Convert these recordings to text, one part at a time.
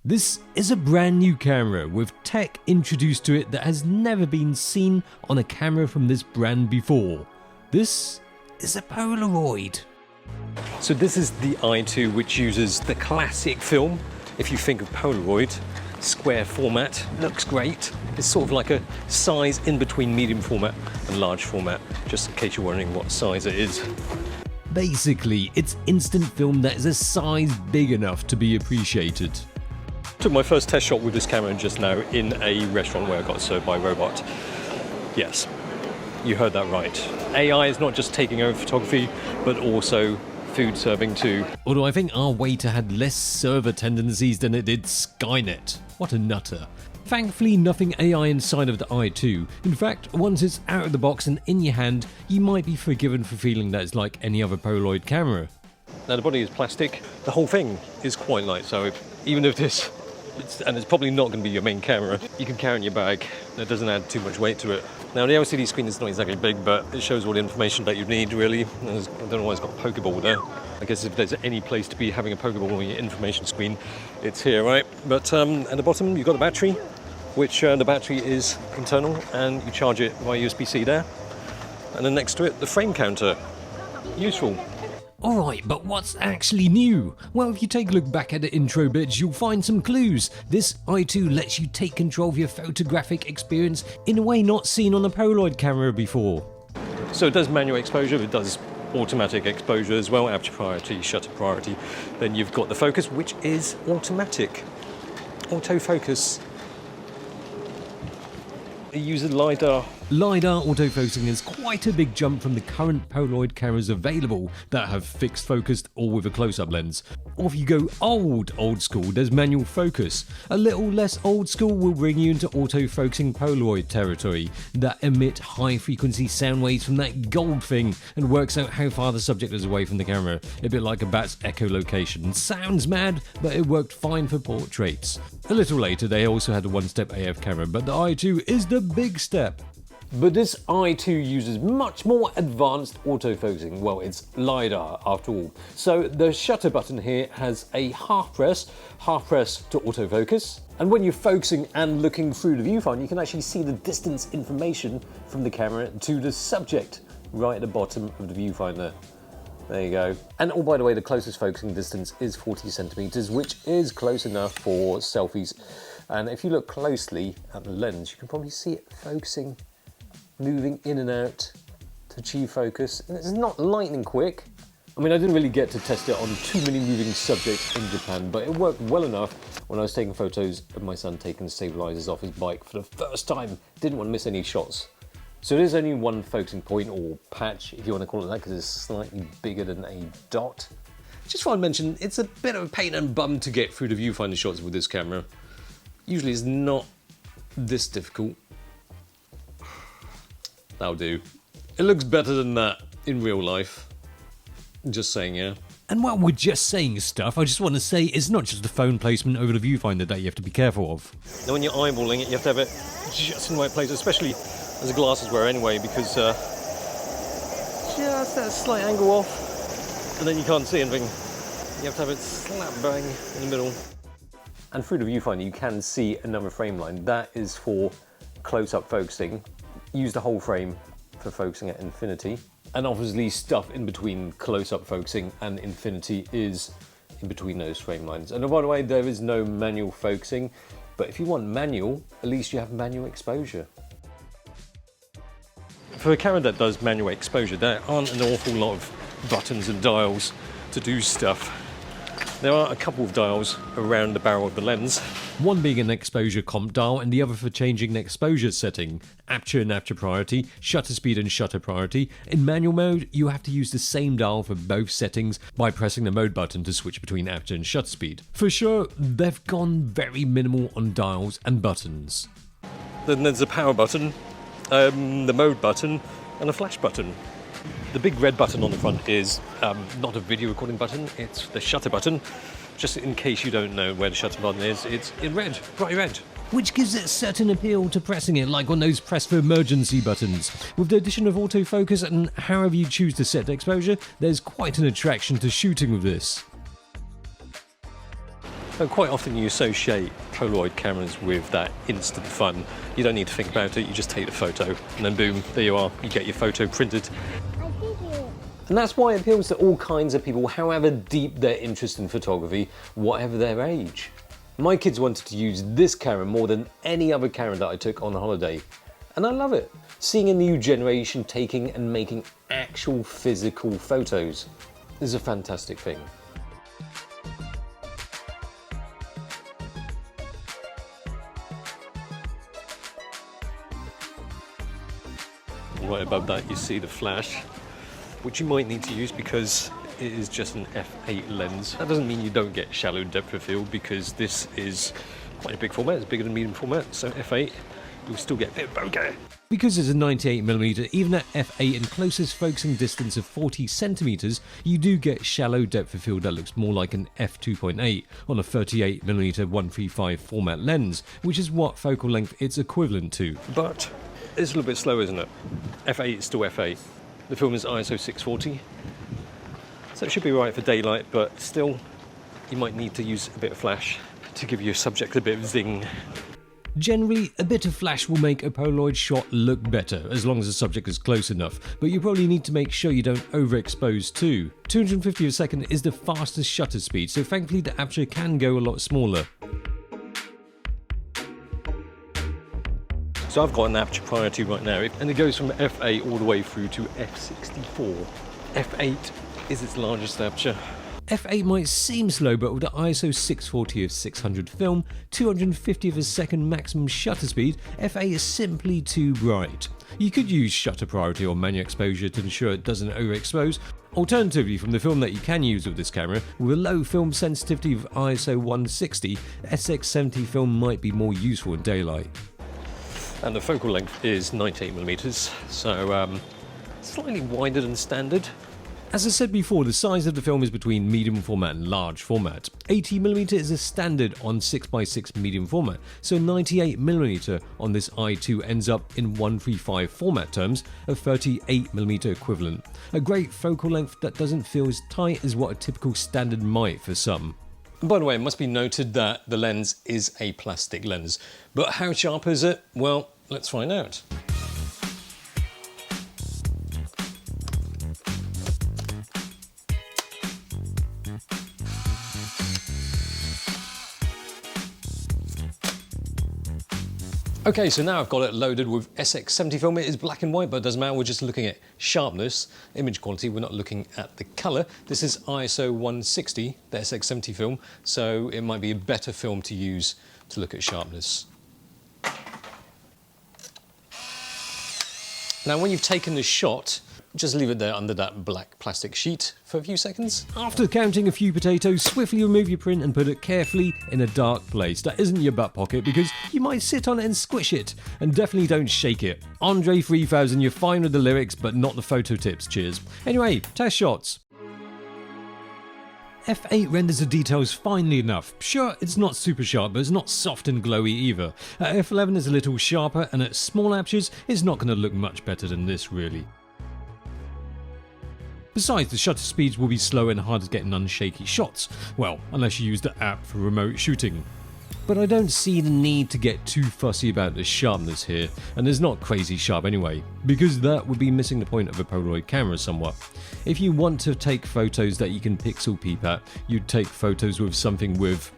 This is a brand new camera with tech introduced to it that has never been seen on a camera from this brand before. This is a Polaroid. So this is the I-2, which uses the classic film. If you think of Polaroid, square format, looks great. It's sort of like a size in between medium format and large format, just in case you're wondering what size it is. Basically, it's instant film that is a size big enough to be appreciated. Took my first test shot with this camera just now in a restaurant where I got served by a robot. Yes, you heard that right. AI is not just taking over photography, but also food serving too. Although I think our waiter had less server tendencies than it did Skynet. What a nutter. Thankfully, nothing AI inside of the I-2. In fact, once it's out of the box and in your hand, you might be forgiven for feeling that it's like any other Polaroid camera. Now the body is plastic. The whole thing is quite light, so even if this, and it's probably not going to be your main camera, you can carry it in your bag. That doesn't add too much weight to it. Now the LCD screen is not exactly big, but it shows all the information that you need really. I don't know why it's got a Pokeball there. I guess if there's any place to be having a Pokeball on your information screen, it's here, right? But at the bottom you've got a battery, which the battery is internal and you charge it via USB-C there. And then next to it, the frame counter. Useful. Alright, but what's actually new? Well, if you take a look back at the intro bits, you'll find some clues. This I-2 lets you take control of your photographic experience in a way not seen on a Polaroid camera before. So it does manual exposure, it does automatic exposure as well, aperture priority, shutter priority. Then you've got the focus, which is automatic. Autofocus. It uses LiDAR. LiDAR autofocusing is quite a big jump from the current Polaroid cameras available that have fixed focused or with a close-up lens. Or if you go old school, there's manual focus. A little less old school will bring you into autofocusing Polaroid territory that emit high-frequency sound waves from that gold thing and works out how far the subject is away from the camera, a bit like a bat's echolocation. Sounds mad, but it worked fine for portraits. A little later, they also had a one-step AF camera, but the I-2 is the big step. But this I-2 uses much more advanced autofocusing. Well, it's LiDAR after all. So the shutter button here has a half press to autofocus. And when you're focusing and looking through the viewfinder, you can actually see the distance information from the camera to the subject right at the bottom of the viewfinder. There you go. And oh, by the way, the closest focusing distance is 40 centimeters, which is close enough for selfies. And if you look closely at the lens, you can probably see it focusing, moving in and out to achieve focus. And it's not lightning quick. I mean, I didn't really get to test it on too many moving subjects in Japan, but it worked well enough when I was taking photos of my son taking the stabilizers off his bike for the first time. Didn't want to miss any shots. So there's only one focusing point, or patch, if you want to call it that, because it's slightly bigger than a dot. Just want to mention, it's a bit of a pain and bum to get through the viewfinder shots with this camera. Usually it's not this difficult. That'll do. It looks better than that in real life. Just saying, yeah. And while we're just saying stuff, I just want to say it's not just the phone placement over the viewfinder that you have to be careful of. Now when you're eyeballing it, you have to have it just in the right place, especially as a glasses wearer anyway, because just that slight angle off, and then you can't see anything. You have to have it slap bang in the middle. And through the viewfinder you can see another frame line. That is for close-up focusing. Use the whole frame for focusing at infinity. And obviously stuff in between close-up focusing and infinity is in between those frame lines. And by the way, there is no manual focusing, but if you want manual, at least you have manual exposure. For a camera that does manual exposure, there aren't an awful lot of buttons and dials to do stuff. There are a couple of dials around the barrel of the lens. One being an exposure comp dial and the other for changing the exposure setting, aperture and aperture priority, shutter speed and shutter priority. In manual mode, you have to use the same dial for both settings by pressing the mode button to switch between aperture and shutter speed. For sure, they've gone very minimal on dials and buttons. Then there's the power button, the mode button, and a flash button. The big red button on the front is not a video recording button, it's the shutter button. Just in case you don't know where the shutter button is, it's in red, bright red. Which gives it a certain appeal to pressing it, like on those press for emergency buttons. With the addition of autofocus and however you choose to set the exposure, there's quite an attraction to shooting with this. And quite often you associate Polaroid cameras with that instant fun. You don't need to think about it, you just take the photo and then boom, there you are, you get your photo printed. And that's why it appeals to all kinds of people, however deep their interest in photography, whatever their age. My kids wanted to use this camera more than any other camera that I took on holiday. And I love it. Seeing a new generation taking and making actual physical photos is a fantastic thing. Right above that you see the flash, which you might need to use because it is just an f8 lens. That doesn't mean you don't get shallow depth of field because this is quite a big format, it's bigger than medium format, so f8, you'll still get a bit of bokeh. Because it's a 98mm, even at f8 and closest focusing distance of 40cm, you do get shallow depth of field that looks more like an f2.8 on a 38mm 135 format lens, which is what focal length it's equivalent to. But it's a little bit slow, isn't it? f8 is still f8. The film is ISO 640, so it should be right for daylight, but still, you might need to use a bit of flash to give your subject a bit of zing. Generally, a bit of flash will make a Polaroid shot look better, as long as the subject is close enough, but you probably need to make sure you don't overexpose too. 250 a second is the fastest shutter speed, so thankfully the aperture can go a lot smaller. So I've got an aperture priority right now, and it goes from f8 all the way through to f64. f8 is its largest aperture. f8 might seem slow, but with the ISO 640 of 600 film, 250 of a second maximum shutter speed, f8 is simply too bright. You could use shutter priority or manual exposure to ensure it doesn't overexpose. Alternatively, from the film that you can use with this camera, with a low film sensitivity of ISO 160, SX70 film might be more useful in daylight. And the focal length is 98mm, so slightly wider than standard. As I said before, the size of the film is between medium format and large format. 80mm is a standard on 6x6 medium format, so 98mm on this I-2 ends up in 135 format terms, a 38mm equivalent. A great focal length that doesn't feel as tight as what a typical standard might for some. By the way, it must be noted that the lens is a plastic lens, but how sharp is it? Well, let's find out. Okay, so now I've got it loaded with SX70 film. It is black and white, but it doesn't matter. We're just looking at sharpness, image quality. We're not looking at the color. This is ISO 160, the SX70 film, so it might be a better film to use to look at sharpness. Now, when you've taken the shot, just leave it there under that black plastic sheet for a few seconds. After counting a few potatoes, swiftly remove your print and put it carefully in a dark place that isn't your butt pocket because you might sit on it and squish it. And definitely don't shake it. Andre 3000, you're fine with the lyrics, but not the photo tips, cheers. Anyway, test shots. f8 renders the details finely enough. Sure, it's not super sharp, but it's not soft and glowy either. f11 is a little sharper, and at small apertures, it's not going to look much better than this, really. Besides, the shutter speeds will be slow and hard to get in unshaky shots. Well, unless you use the app for remote shooting. But I don't see the need to get too fussy about the sharpness here, and it's not crazy sharp anyway, because that would be missing the point of a Polaroid camera somewhat. If you want to take photos that you can pixel peep at, you'd take photos with something with,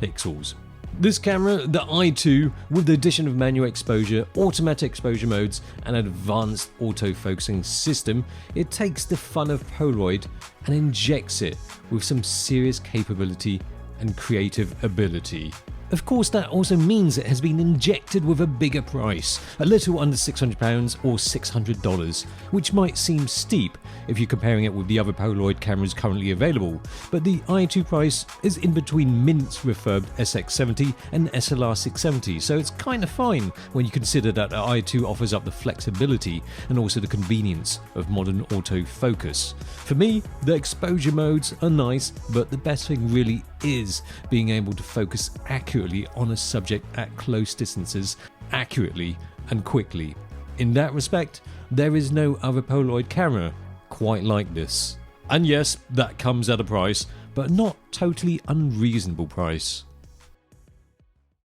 pixels. This camera, the I-2, with the addition of manual exposure, automatic exposure modes, and advanced autofocusing system, it takes the fun of Polaroid and injects it with some serious capability and creative ability. Of course, that also means it has been injected with a bigger price, a little under £600 or $600, which might seem steep if you're comparing it with the other Polaroid cameras currently available, but the I-2 price is in between Mint's refurbed SX70 and SLR 670, so it's kind of fine when you consider that the I-2 offers up the flexibility and also the convenience of modern autofocus. For me, the exposure modes are nice, but the best thing really is being able to focus accurately on a subject at close distances, accurately and quickly. In that respect, there is no other Polaroid camera quite like this. And yes, that comes at a price, but not totally unreasonable price.